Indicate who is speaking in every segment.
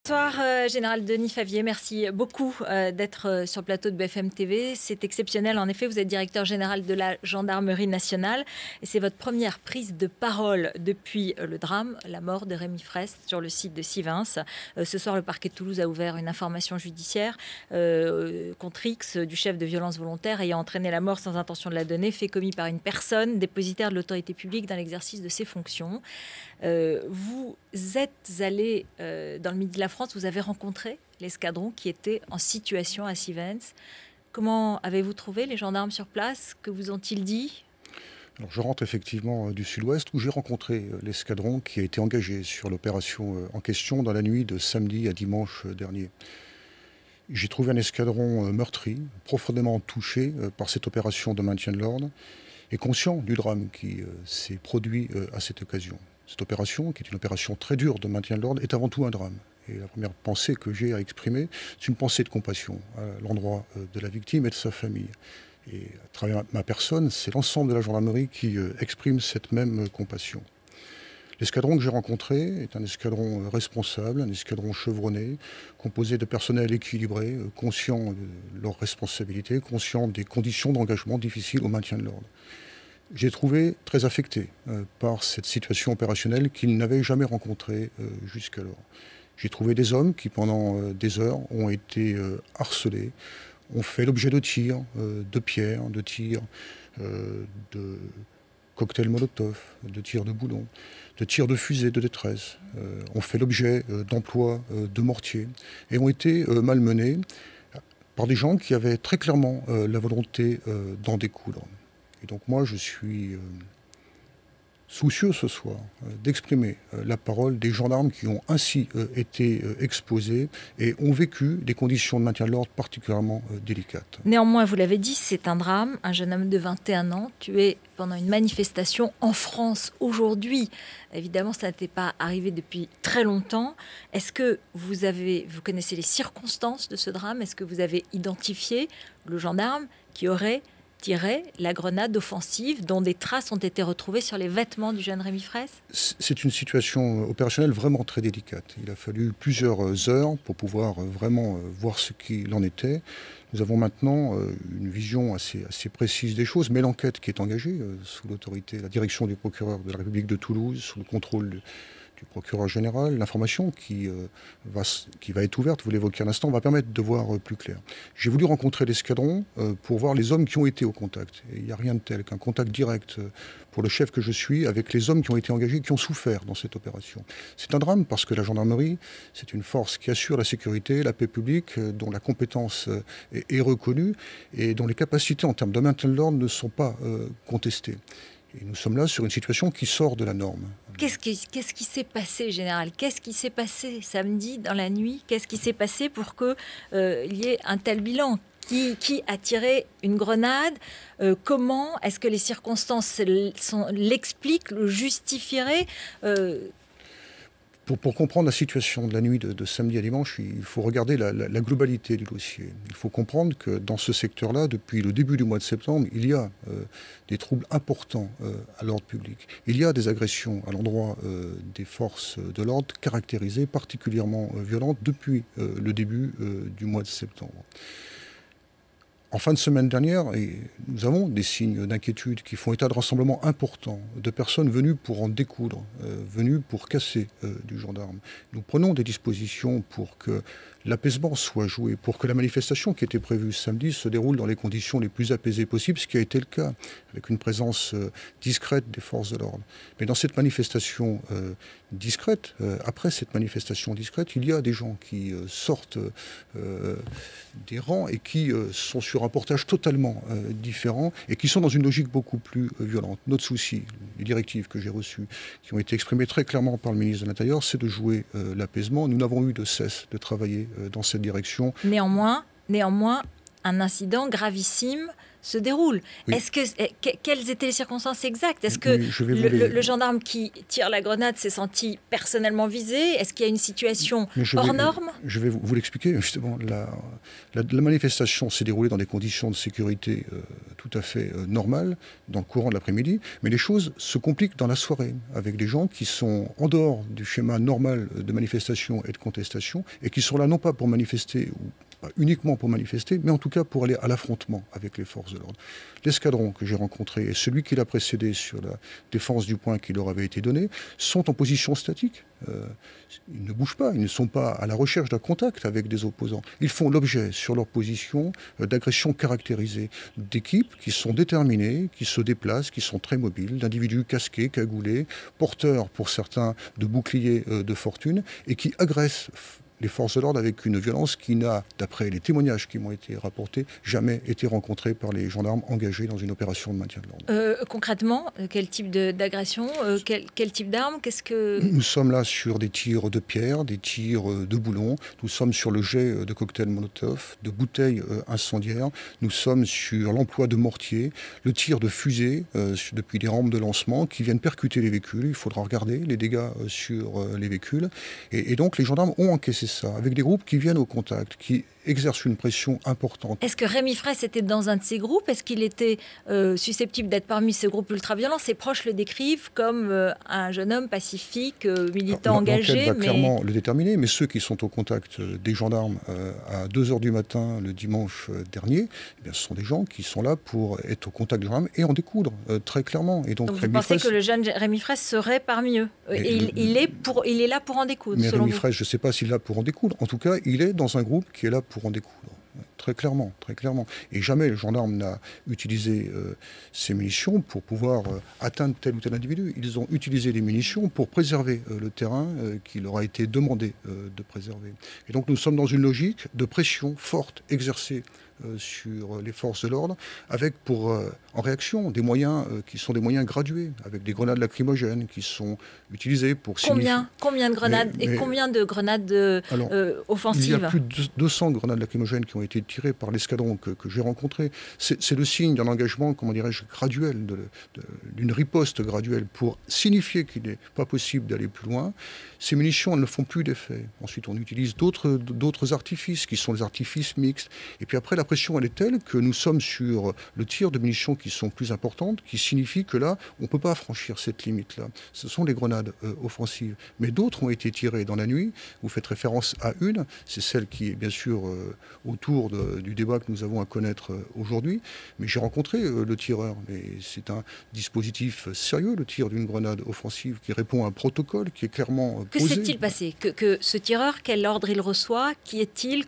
Speaker 1: Bonsoir, Général Denis Favier. Merci beaucoup d'être sur le plateau de BFM TV. C'est exceptionnel. En effet, vous êtes directeur général de la Gendarmerie nationale et c'est votre première prise de parole depuis le drame, la mort de Rémi Fraisse sur le site de Sivens. Ce soir, le parquet de Toulouse a ouvert une information judiciaire contre X du chef de violence volontaire ayant entraîné la mort sans intention de la donner, fait commis par une personne dépositaire de l'autorité publique dans l'exercice de ses fonctions. Vous êtes allé dans le Midi de la France, vous avez rencontré l'escadron qui était en situation à Sivens. Comment avez-vous trouvé les gendarmes sur place? Que vous ont-ils dit?
Speaker 2: Alors, je rentre effectivement du sud-ouest où j'ai rencontré l'escadron qui a été engagé sur l'opération en question dans la nuit de samedi à dimanche dernier. J'ai trouvé un escadron meurtri, profondément touché par cette opération de maintien de l'ordre et conscient du drame qui s'est produit à cette occasion. Cette opération, qui est une opération très dure de maintien de l'ordre, est avant tout un drame. Et la première pensée que j'ai à exprimer, c'est une pensée de compassion à l'endroit de la victime et de sa famille. Et à travers ma personne, c'est l'ensemble de la gendarmerie qui exprime cette même compassion. L'escadron que j'ai rencontré est un escadron responsable, un escadron chevronné, composé de personnel équilibré, conscient de leurs responsabilités, conscient des conditions d'engagement difficiles au maintien de l'ordre. J'ai trouvé très affecté par cette situation opérationnelle qu'ils n'avaient jamais rencontrée jusqu'alors. J'ai trouvé des hommes qui, pendant des heures, ont été harcelés, ont fait l'objet de tirs, de pierres, de tirs, de cocktails Molotov, de tirs de boulons, de tirs de fusées de détresse, ont fait l'objet d'emplois de mortiers et ont été malmenés par des gens qui avaient très clairement la volonté d'en découdre. Et donc moi, je suis soucieux ce soir d'exprimer la parole des gendarmes qui ont ainsi été exposés et ont vécu des conditions de maintien de l'ordre particulièrement délicates.
Speaker 1: Néanmoins, vous l'avez dit, c'est un drame. Un jeune homme de 21 ans tué pendant une manifestation en France aujourd'hui. Évidemment, ça n'était pas arrivé depuis très longtemps. Est-ce que vous connaissez les circonstances de ce drame? Est-ce que vous avez identifié le gendarme qui aurait tiré la grenade offensive dont des traces ont été retrouvées sur les vêtements du jeune Rémi Fraisse?
Speaker 2: C'est une situation opérationnelle vraiment très délicate. Il a fallu plusieurs heures pour pouvoir vraiment voir ce qu'il en était. Nous avons maintenant une vision assez précise des choses, mais l'enquête qui est engagée sous l'autorité, la direction du procureur de la République de Toulouse, sous le contrôle du procureur général, l'information qui va être ouverte, vous l'évoquez à l'instant, va permettre de voir plus clair. J'ai voulu rencontrer l'escadron pour voir les hommes qui ont été au contact. Et il n'y a rien de tel qu'un contact direct pour le chef que je suis avec les hommes qui ont été engagés, qui ont souffert dans cette opération. C'est un drame parce que la gendarmerie, c'est une force qui assure la sécurité, la paix publique, dont la compétence est reconnue et dont les capacités en termes de maintien de l'ordre ne sont pas contestées. Et nous sommes là sur une situation qui sort de la norme.
Speaker 1: Qu'est-ce qui s'est passé, Général? Qu'est-ce qui s'est passé samedi dans la nuit? Qu'est-ce qui s'est passé pour qu'il y ait un tel bilan? Qui a tiré une grenade? Comment est-ce que les circonstances l'expliquent, le justifieraient?
Speaker 2: Pour comprendre la situation de la nuit de samedi à dimanche, il faut regarder la globalité du dossier. Il faut comprendre que dans ce secteur-là, depuis le début du mois de septembre, il y a des troubles importants à l'ordre public. Il y a des agressions à l'endroit des forces de l'ordre caractérisées, particulièrement violentes, depuis le début du mois de septembre. En fin de semaine dernière, nous avons des signes d'inquiétude qui font état de rassemblements importants de personnes venues pour en découdre, venues pour casser du gendarme. Nous prenons des dispositions pour que l'apaisement soit joué, pour que la manifestation qui était prévue samedi se déroule dans les conditions les plus apaisées possibles, ce qui a été le cas, avec une présence discrète des forces de l'ordre. Mais dans cette manifestation discrète, après cette manifestation discrète, il y a des gens qui sortent des rangs et qui sont sur un portage totalement différent et qui sont dans une logique beaucoup plus violente. Notre souci, les directives que j'ai reçues, qui ont été exprimées très clairement par le ministre de l'Intérieur, c'est de jouer l'apaisement. Nous n'avons eu de cesse de travailler dans cette direction.
Speaker 1: Néanmoins, un incident gravissime se déroule.
Speaker 2: Oui.
Speaker 1: Quelles étaient les circonstances exactes? Est-ce que le gendarme qui tire la grenade s'est senti personnellement visé? Est-ce qu'il y a une situation hors norme?
Speaker 2: Je vais vous l'expliquer. Justement, la manifestation s'est déroulée dans des conditions de sécurité tout à fait normales, dans le courant de l'après-midi, mais les choses se compliquent dans la soirée, avec des gens qui sont en dehors du schéma normal de manifestation et de contestation, et qui sont là non pas pour manifester ou pas uniquement pour manifester, mais en tout cas pour aller à l'affrontement avec les forces de l'ordre. L'escadron que j'ai rencontré et celui qui l'a précédé sur la défense du point qui leur avait été donné sont en position statique. Ils ne bougent pas, ils ne sont pas à la recherche d'un contact avec des opposants. Ils font l'objet sur leur position d'agressions caractérisées, d'équipes qui sont déterminées, qui se déplacent, qui sont très mobiles, d'individus casqués, cagoulés, porteurs pour certains de boucliers de fortune et qui agressent les forces de l'ordre avec une violence qui n'a, d'après les témoignages qui m'ont été rapportés, jamais été rencontrée par les gendarmes engagés dans une opération de maintien de l'ordre.
Speaker 1: Concrètement, quel type d'agression, quel type d'arme?
Speaker 2: Nous sommes là sur des tirs de pierre, des tirs de boulons, nous sommes sur le jet de cocktails Molotov, de bouteilles incendiaires, nous sommes sur l'emploi de mortiers, le tir de fusées depuis des rampes de lancement qui viennent percuter les véhicules. Il faudra regarder les dégâts sur les véhicules. Et donc les gendarmes ont encaissé ça, avec des groupes qui viennent au contact, qui exercent une pression importante.
Speaker 1: Est-ce que Rémi Fraisse était dans un de ces groupes? Est-ce qu'il était susceptible d'être parmi ces groupes ultra-violents? Ses proches le décrivent comme un jeune homme pacifique, militant engagé.
Speaker 2: L'enquête va clairement le déterminer, mais ceux qui sont au contact des gendarmes à 2h du matin le dimanche dernier, eh bien, ce sont des gens qui sont là pour être au contact des gendarmes et en découdre, très clairement. Et donc
Speaker 1: vous pensez que le jeune Rémi Fraisse serait parmi eux? Il est là pour en découdre,
Speaker 2: mais
Speaker 1: selon
Speaker 2: Rémi
Speaker 1: vous?
Speaker 2: Fraisse, je ne sais pas s'il est là pour en découdre. En tout cas, il est dans un groupe qui est là pour en découdre. Très clairement, très clairement. Et jamais le gendarme n'a utilisé ces munitions pour pouvoir atteindre tel ou tel individu. Ils ont utilisé les munitions pour préserver le terrain qui leur a été demandé de préserver. Et donc nous sommes dans une logique de pression forte exercée sur les forces de l'ordre, avec en réaction des moyens qui sont des moyens gradués, avec des grenades lacrymogènes qui sont utilisées pour
Speaker 1: Combien de grenades combien de grenades offensives?
Speaker 2: Il y a plus de 200 grenades lacrymogènes qui ont été tirées par l'escadron que j'ai rencontré. C'est le signe d'un engagement, comment dirais-je, graduel, d'une riposte graduelle pour signifier qu'il n'est pas possible d'aller plus loin. Ces munitions, elles ne font plus d'effet. Ensuite, on utilise d'autres artifices qui sont des artifices mixtes. Et puis après, la pression, elle est telle que nous sommes sur le tir de munitions qui sont plus importantes, qui signifie que là, on ne peut pas franchir cette limite-là. Ce sont les grenades offensives. Mais d'autres ont été tirées dans la nuit. Vous faites référence à une, c'est celle qui est bien sûr autour du débat que nous avons à connaître aujourd'hui. Mais j'ai rencontré le tireur. Mais c'est un dispositif sérieux, le tir d'une grenade offensive qui répond à un protocole qui est clairement
Speaker 1: posé. Que s'est-il passé? Que ce tireur, quel ordre il reçoit? Qui est-il?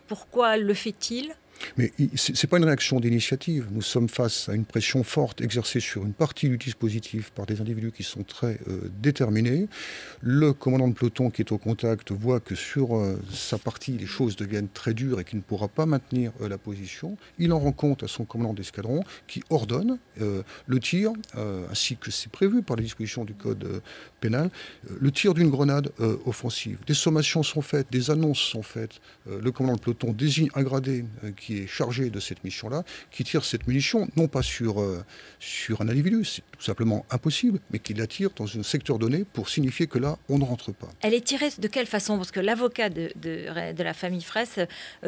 Speaker 1: Pourquoi le fait-il?
Speaker 2: Mais ce n'est pas une réaction d'initiative. Nous sommes face à une pression forte exercée sur une partie du dispositif par des individus qui sont très déterminés. Le commandant de peloton qui est au contact voit que sur sa partie, les choses deviennent très dures et qu'il ne pourra pas maintenir la position. Il en rend compte à son commandant d'escadron qui ordonne le tir, ainsi que c'est prévu par les dispositions du code pénal, le tir d'une grenade offensive. Des sommations sont faites, des annonces sont faites. Le commandant de peloton désigne un gradé qui est chargé de cette mission-là, qui tire cette munition, non pas sur un individu, c'est tout simplement impossible, mais qui la tire dans un secteur donné pour signifier que là, on ne rentre pas.
Speaker 1: Elle est tirée de quelle façon? Parce que l'avocat de la famille Fraisse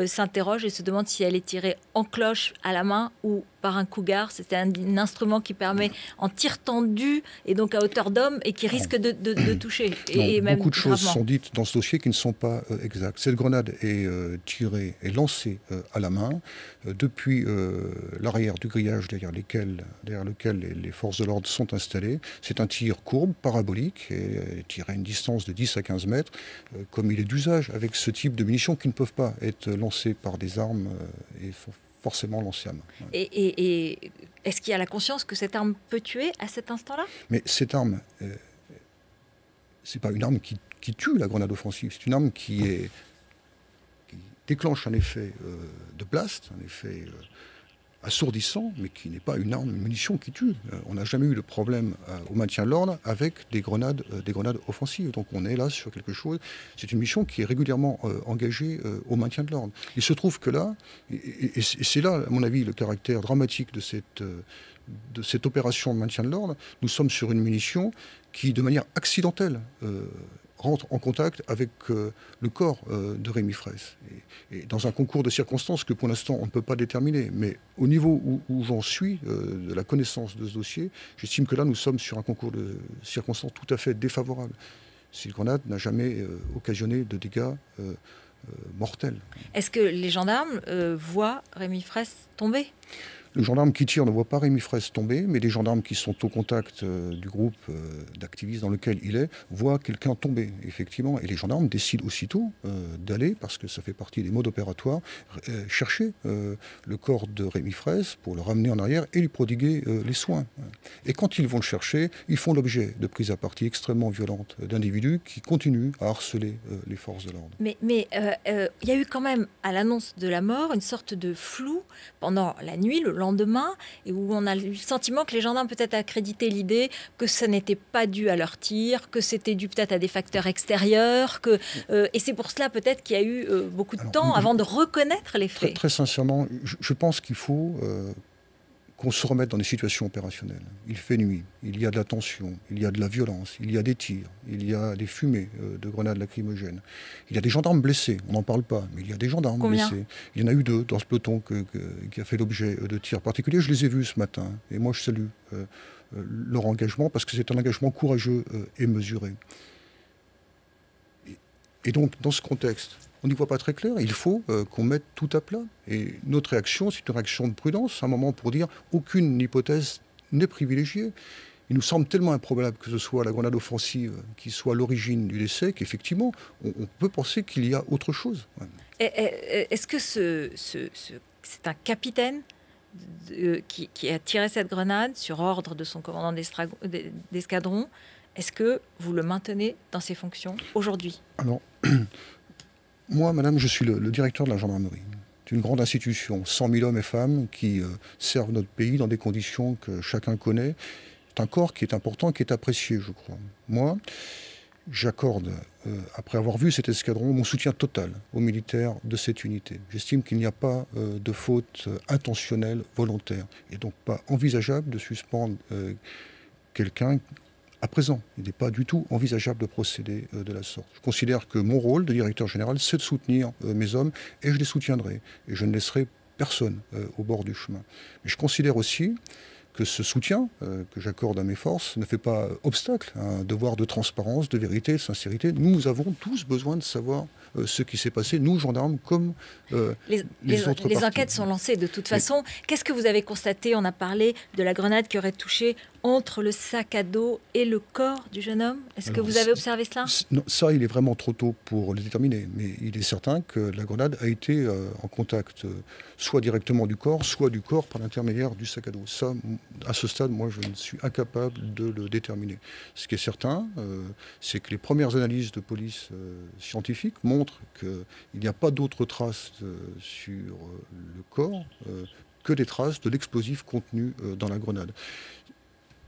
Speaker 1: s'interroge et se demande si elle est tirée en cloche, à la main ou par un cougar. C'est un instrument qui permet en tir tendu et donc à hauteur d'homme et qui risque de toucher. Et même
Speaker 2: beaucoup de choses
Speaker 1: gravement
Speaker 2: sont dites dans ce dossier qui ne sont pas exactes. Cette grenade est tirée et lancée à la main depuis l'arrière du grillage derrière lequel les forces de l'ordre sont installées. C'est un tir courbe, parabolique, et tiré à une distance de 10 à 15 mètres, comme il est d'usage avec ce type de munitions qui ne peuvent pas être lancées par des armes et forcément lancées à main. Ouais.
Speaker 1: Et est-ce qu'il y a la conscience que cette arme peut tuer à cet instant-là?
Speaker 2: Mais cette arme, c'est pas une arme qui tue la grenade offensive, c'est une arme qui déclenche un effet de blast, un effet assourdissant, mais qui n'est pas une arme, une munition qui tue. On n'a jamais eu de problème au maintien de l'ordre avec des grenades offensives. Donc on est là sur quelque chose. C'est une mission qui est régulièrement engagée au maintien de l'ordre. Il se trouve que là, et c'est là, à mon avis, le caractère dramatique de cette opération de maintien de l'ordre, nous sommes sur une munition qui, de manière accidentelle, rentre en contact avec le corps de Rémi Fraisse. Et dans un concours de circonstances que pour l'instant on ne peut pas déterminer, mais au niveau où j'en suis, de la connaissance de ce dossier, j'estime que là nous sommes sur un concours de circonstances tout à fait défavorable. Cette grenade n'a jamais occasionné de dégâts mortels.
Speaker 1: Est-ce que les gendarmes voient Rémi Fraisse tomber ?
Speaker 2: Le gendarme qui tire ne voit pas Rémi Fraisse tomber, mais les gendarmes qui sont au contact du groupe d'activistes dans lequel il est voient quelqu'un tomber, effectivement. Et les gendarmes décident aussitôt d'aller, parce que ça fait partie des modes opératoires, chercher le corps de Rémi Fraisse pour le ramener en arrière et lui prodiguer les soins. Et quand ils vont le chercher, ils font l'objet de prises à partie extrêmement violentes d'individus qui continuent à harceler les forces de l'ordre.
Speaker 1: Mais il y a eu quand même, à l'annonce de la mort, une sorte de flou pendant la nuit, le lendemain, et où on a eu le sentiment que les gendarmes peut-être accréditaient l'idée que ça n'était pas dû à leur tir, que c'était dû peut-être à des facteurs extérieurs, et c'est pour cela peut-être qu'il y a eu beaucoup de temps avant de reconnaître les faits.
Speaker 2: Très sincèrement, je pense qu'il faut qu'on se remette dans des situations opérationnelles. Il fait nuit, il y a de la tension, il y a de la violence, il y a des tirs, il y a des fumées de grenades lacrymogènes. Il y a des gendarmes blessés, on n'en parle pas, mais il y a des gendarmes blessés. Il y en a eu 2 dans ce peloton qui a fait l'objet de tirs particuliers. Je les ai vus ce matin, et moi je salue leur engagement, parce que c'est un engagement courageux et mesuré. Et donc, dans ce contexte, on n'y voit pas très clair. Il faut qu'on mette tout à plat. Et notre réaction, c'est une réaction de prudence, un moment pour dire aucune hypothèse n'est privilégiée. Il nous semble tellement improbable que ce soit la grenade offensive qui soit l'origine du décès qu'effectivement, on peut penser qu'il y a autre chose.
Speaker 1: Est-ce que c'est un capitaine qui a tiré cette grenade sur ordre de son commandant d'escadron? Est-ce que vous le maintenez dans ses fonctions aujourd'hui?
Speaker 2: Alors, moi, madame, je suis le directeur de la gendarmerie. C'est une grande institution, 100 000 hommes et femmes qui servent notre pays dans des conditions que chacun connaît. C'est un corps qui est important, qui est apprécié, je crois. Moi, j'accorde, après avoir vu cet escadron, mon soutien total aux militaires de cette unité. J'estime qu'il n'y a pas de faute intentionnelle, volontaire. Et donc pas envisageable de suspendre quelqu'un à présent. Il n'est pas du tout envisageable de procéder de la sorte. Je considère que mon rôle de directeur général, c'est de soutenir mes hommes, et je les soutiendrai. Et je ne laisserai personne au bord du chemin. Mais je considère aussi que ce soutien que j'accorde à mes forces ne fait pas obstacle à un devoir de transparence, de vérité, de sincérité. Nous avons tous besoin de savoir ce qui s'est passé, nous, gendarmes, comme les autres parties.
Speaker 1: Les enquêtes sont lancées de toute façon. Qu'est-ce que vous avez constaté? On a parlé de la grenade qui aurait touché entre le sac à dos et le corps du jeune homme. Est-ce que vous avez observé cela?
Speaker 2: Non, ça, il est vraiment trop tôt pour le déterminer. Mais il est certain que la grenade a été en contact soit directement du corps, soit du corps par l'intermédiaire du sac à dos. Ça, à ce stade, moi, je ne suis incapable de le déterminer. Ce qui est certain, c'est que les premières analyses de police scientifique montrent qu'il n'y a pas d'autres traces sur le corps que des traces de l'explosif contenu dans la grenade.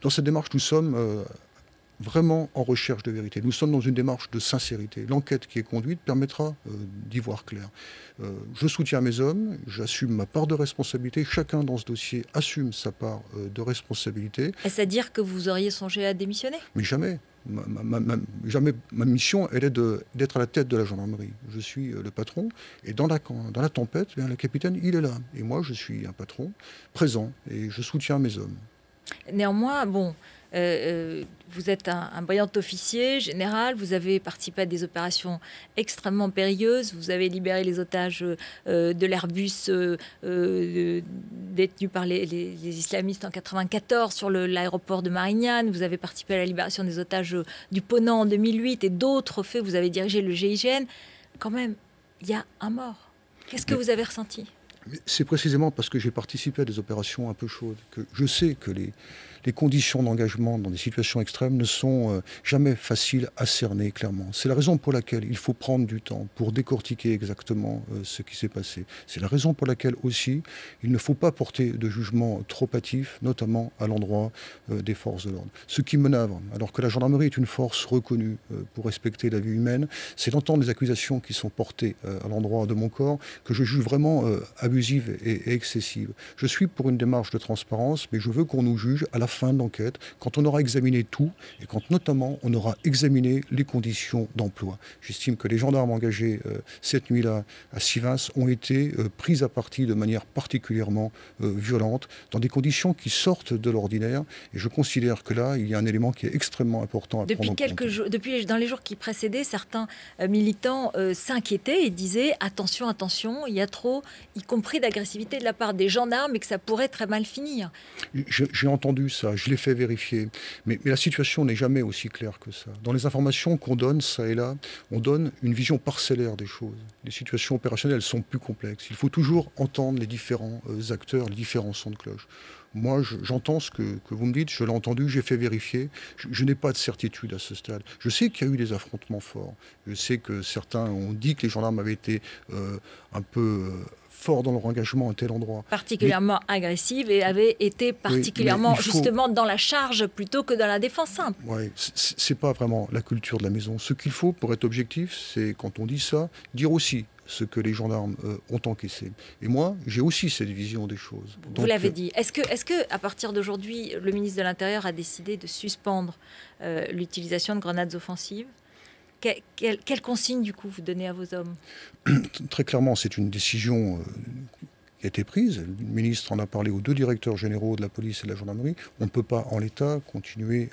Speaker 2: Dans cette démarche, nous sommes vraiment en recherche de vérité. Nous sommes dans une démarche de sincérité. L'enquête qui est conduite permettra d'y voir clair. Je soutiens mes hommes, j'assume ma part de responsabilité. Chacun dans ce dossier assume sa part de responsabilité.
Speaker 1: Est-ce à dire que vous auriez songé à démissionner?
Speaker 2: Mais jamais. Jamais. Ma mission, elle est d'être à la tête de la gendarmerie. Je suis le patron. Et dans la tempête, bien, le capitaine, il est là. Et moi, je suis un patron présent. Et je soutiens mes hommes.
Speaker 1: Néanmoins, bon, vous êtes un brillant officier général, vous avez participé à des opérations extrêmement périlleuses, vous avez libéré les otages de l'Airbus détenu par les islamistes en 1994 sur l'aéroport de Marignane, vous avez participé à la libération des otages du Ponant en 2008 et d'autres faits, vous avez dirigé le GIGN. Quand même, il y a un mort. Qu'est-ce que vous avez ressenti?
Speaker 2: C'est précisément parce que j'ai participé à des opérations un peu chaudes que je sais que les conditions d'engagement dans des situations extrêmes ne sont jamais faciles à cerner clairement. C'est la raison pour laquelle il faut prendre du temps pour décortiquer exactement ce qui s'est passé. C'est la raison pour laquelle aussi il ne faut pas porter de jugement trop hâtif, notamment à l'endroit des forces de l'ordre. Ce qui me navre, alors que la gendarmerie est une force reconnue pour respecter la vie humaine, c'est d'entendre les accusations qui sont portées à l'endroit de mon corps que je juge vraiment abusive et excessive. Je suis pour une démarche de transparence, mais je veux qu'on nous juge à la fin de l'enquête, quand on aura examiné tout et quand notamment on aura examiné les conditions d'emploi. J'estime que les gendarmes engagés cette nuit-là à Sivins ont été pris à partie de manière particulièrement violente, dans des conditions qui sortent de l'ordinaire. Et je considère que là, il y a un élément qui est extrêmement important à prendre en compte.
Speaker 1: Depuis dans les jours qui précédaient, certains militants s'inquiétaient et disaient attention, attention, il y a trop, y compris d'agressivité de la part des gendarmes, et que ça pourrait très mal finir.
Speaker 2: J'ai entendu ça, je l'ai fait vérifier. Mais la situation n'est jamais aussi claire que ça. Dans les informations qu'on donne, ça et là, on donne une vision parcellaire des choses. Les situations opérationnelles sont plus complexes. Il faut toujours entendre les différents acteurs, les différents sons de cloche. Moi, j'entends ce que vous me dites, je l'ai entendu, j'ai fait vérifier. Je n'ai pas de certitude à ce stade. Je sais qu'il y a eu des affrontements forts. Je sais que certains ont dit que les gendarmes avaient été un peu forts dans leur engagement à tel endroit.
Speaker 1: Particulièrement agressive et avait été particulièrement, justement, dans la charge plutôt que dans la défense simple.
Speaker 2: Oui, c'est pas vraiment la culture de la maison. Ce qu'il faut, pour être objectif, c'est, quand on dit ça, dire aussi ce que les gendarmes ont encaissé. Et moi, j'ai aussi cette vision des choses.
Speaker 1: Vous l'avez dit. Est-ce que, à partir d'aujourd'hui, le ministre de l'Intérieur a décidé de suspendre l'utilisation de grenades offensives ? Quelle consigne, du coup, vous donnez à vos hommes ?
Speaker 2: Très clairement, c'est une décision qui a été prise. Le ministre en a parlé aux deux directeurs généraux de la police et de la gendarmerie. On ne peut pas, en l'état, continuer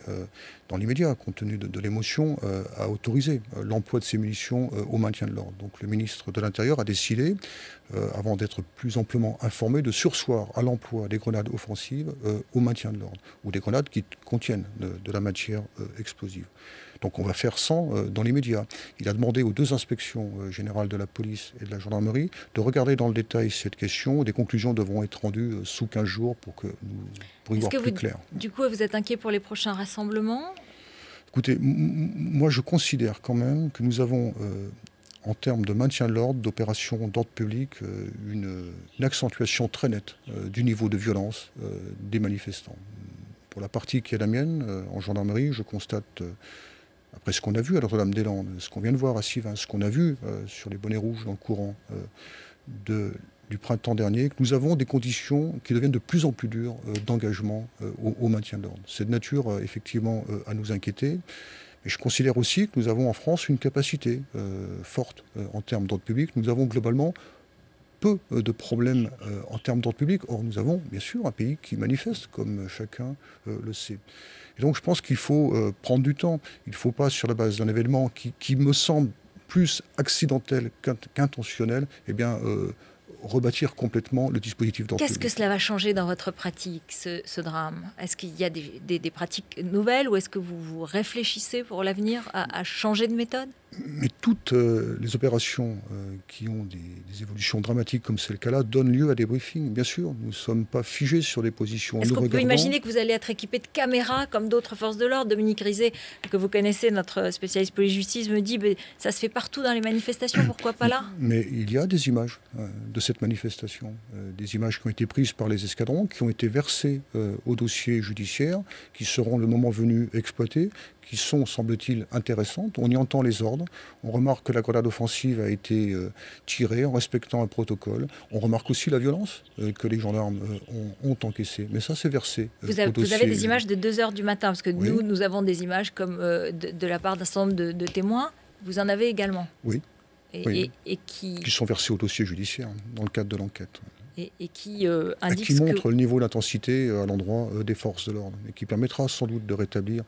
Speaker 2: dans l'immédiat, compte tenu de l'émotion, à autoriser l'emploi de ces munitions au maintien de l'ordre. Donc le ministre de l'Intérieur a décidé, avant d'être plus amplement informé, de surseoir à l'emploi des grenades offensives au maintien de l'ordre, ou des grenades qui contiennent de la matière explosive. Donc on va faire sans dans l'immédiat. Il a demandé aux deux inspections générales de la police et de la gendarmerie de regarder dans le détail cette question. Des conclusions devront être rendues sous 15 jours pour que nous pourrions voir plus clair.
Speaker 1: Du coup, vous êtes inquiet pour les prochains rassemblements ?
Speaker 2: Écoutez, moi je considère quand même que nous avons, en termes de maintien de l'ordre, d'opérations d'ordre public, une accentuation très nette du niveau de violence des manifestants. Pour la partie qui est la mienne, en gendarmerie, je constate... Après ce qu'on a vu à Notre-Dame-des-Landes, ce qu'on vient de voir à Sivins, ce qu'on a vu sur les bonnets rouges dans le courant du printemps dernier, que nous avons des conditions qui deviennent de plus en plus dures d'engagement au maintien de l'ordre. C'est de nature effectivement à nous inquiéter. Mais je considère aussi que nous avons en France une capacité forte en termes d'ordre public. Nous avons globalement peu de problèmes en termes d'ordre public. Or, nous avons bien sûr un pays qui manifeste, comme chacun le sait. Et donc, je pense qu'il faut prendre du temps. Il ne faut pas, sur la base d'un événement qui me semble plus accidentel qu'intentionnel, eh bien, rebâtir complètement le dispositif d'ordre public.
Speaker 1: Qu'est-ce que cela va changer dans votre pratique, ce drame ? Est-ce qu'il y a des pratiques nouvelles, ou est-ce que vous réfléchissez pour l'avenir à changer de méthode ?
Speaker 2: Mais toutes les opérations qui ont des évolutions dramatiques, comme c'est le cas là, donnent lieu à des briefings. Bien sûr, nous ne sommes pas figés sur des positions.
Speaker 1: Est-ce qu'on peut imaginer que vous allez être équipé de caméras comme d'autres forces de l'ordre ? Dominique Rizet, que vous connaissez, notre spécialiste police-justice, me dit ça se fait partout dans les manifestations, pourquoi pas là ?
Speaker 2: Mais il y a des images de cette manifestation, des images qui ont été prises par les escadrons, qui ont été versées au dossier judiciaire, qui seront le moment venu exploitées, qui sont, semble-t-il, intéressantes. On y entend les ordres. On remarque que la grenade offensive a été tirée en respectant un protocole. On remarque aussi la violence que les gendarmes ont encaissée. Mais ça, c'est versé
Speaker 1: vous avez des images de 2 heures du matin, parce que oui. nous avons des images comme de la part d'un certain nombre de témoins. Vous en avez également ?
Speaker 2: Oui.
Speaker 1: Et qui
Speaker 2: sont versés au dossier judiciaire, dans le cadre de l'enquête.
Speaker 1: Et qui indique
Speaker 2: qui montre le niveau d'intensité à l'endroit des forces de l'ordre, et qui permettra sans doute de rétablir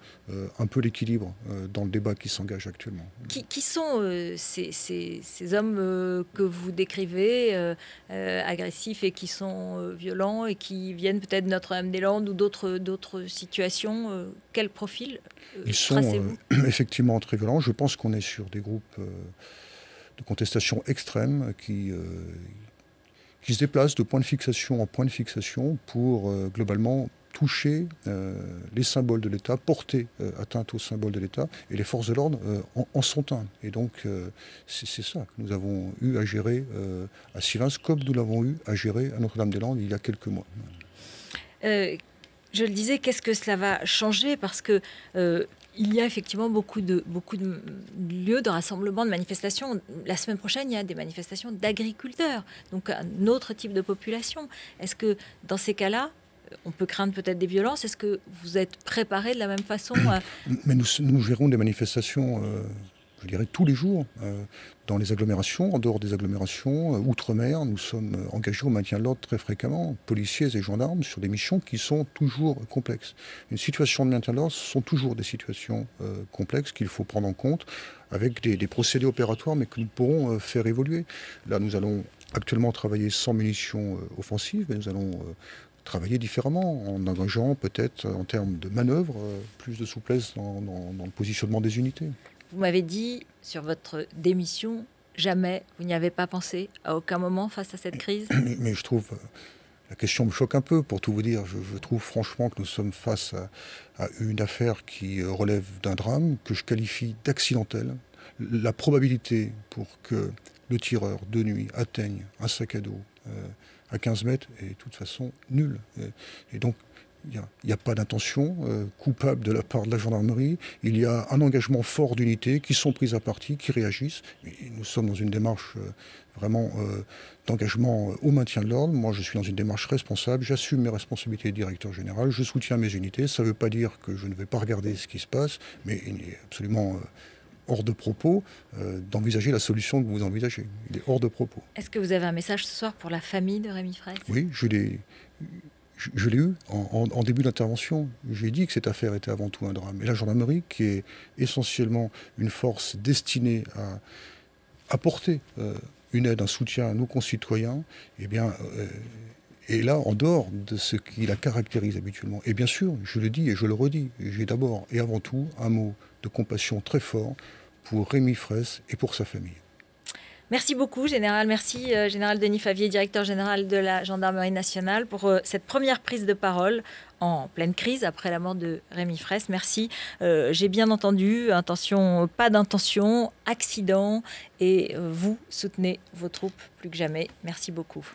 Speaker 2: un peu l'équilibre dans le débat qui s'engage actuellement.
Speaker 1: Qui sont ces hommes que vous décrivez, agressifs et qui sont violents, et qui viennent peut-être de Notre-Dame-des-Landes ou d'autres situations ? Quel profil
Speaker 2: Ils sont effectivement très violents. Je pense qu'on est sur des groupes de contestation extrême qui qui se déplacent de point de fixation en point de fixation pour globalement toucher les symboles de l'État, porter atteinte aux symboles de l'État, et les forces de l'ordre en sont un. Et donc c'est ça que nous avons eu à gérer à Sivens, comme nous l'avons eu à gérer à Notre-Dame-des-Landes il y a quelques mois.
Speaker 1: Je le disais, qu'est-ce que cela va changer? Parce que il y a effectivement beaucoup de lieux de rassemblement, de manifestations. La semaine prochaine, il y a des manifestations d'agriculteurs, donc un autre type de population. Est-ce que dans ces cas-là, on peut craindre peut-être des violences? Est-ce que vous êtes préparés de la même façon
Speaker 2: Mais nous gérons des manifestations, je dirais, tous les jours, dans les agglomérations, en dehors des agglomérations, outre-mer. Nous sommes engagés au maintien de l'ordre très fréquemment, policiers et gendarmes, sur des missions qui sont toujours complexes. Une situation de maintien de l'ordre, ce sont toujours des situations complexes qu'il faut prendre en compte, avec des procédés opératoires, mais que nous pourrons faire évoluer. Là, nous allons actuellement travailler sans munitions offensives, mais nous allons travailler différemment, en engageant peut-être en termes de manœuvre plus de souplesse dans le positionnement des unités.
Speaker 1: Vous m'avez dit sur votre démission, jamais vous n'y avez pas pensé à aucun moment face à cette crise?
Speaker 2: Mais je trouve, la question me choque un peu, pour tout vous dire. Je trouve franchement que nous sommes face à une affaire qui relève d'un drame que je qualifie d'accidentel. La probabilité pour que le tireur de nuit atteigne un sac à dos à 15 mètres est de toute façon nulle. Et donc, il n'y a pas d'intention coupable de la part de la gendarmerie. Il y a un engagement fort d'unités qui sont prises à partie, qui réagissent. Et nous sommes dans une démarche vraiment d'engagement au maintien de l'ordre. Moi, je suis dans une démarche responsable. J'assume mes responsabilités de directeur général. Je soutiens mes unités. Ça ne veut pas dire que je ne vais pas regarder ce qui se passe, mais il est absolument hors de propos d'envisager la solution que vous envisagez. Il est hors de propos.
Speaker 1: Est-ce que vous avez un message ce soir pour la famille de Rémi Fraisse?
Speaker 2: Oui, je l'ai eu en début d'intervention. J'ai dit que cette affaire était avant tout un drame. Et la gendarmerie, qui est essentiellement une force destinée à apporter une aide, un soutien à nos concitoyens, eh bien, est là en dehors de ce qui la caractérise habituellement. Et bien sûr, je le dis et je le redis, j'ai d'abord et avant tout un mot de compassion très fort pour Rémi Fraisse et pour sa famille.
Speaker 1: Merci beaucoup, Général. Merci, Général Denis Favier, directeur général de la Gendarmerie nationale, pour cette première prise de parole en pleine crise après la mort de Rémi Fraisse. Merci. J'ai bien entendu, intention, pas d'intention, accident, et vous soutenez vos troupes plus que jamais. Merci beaucoup.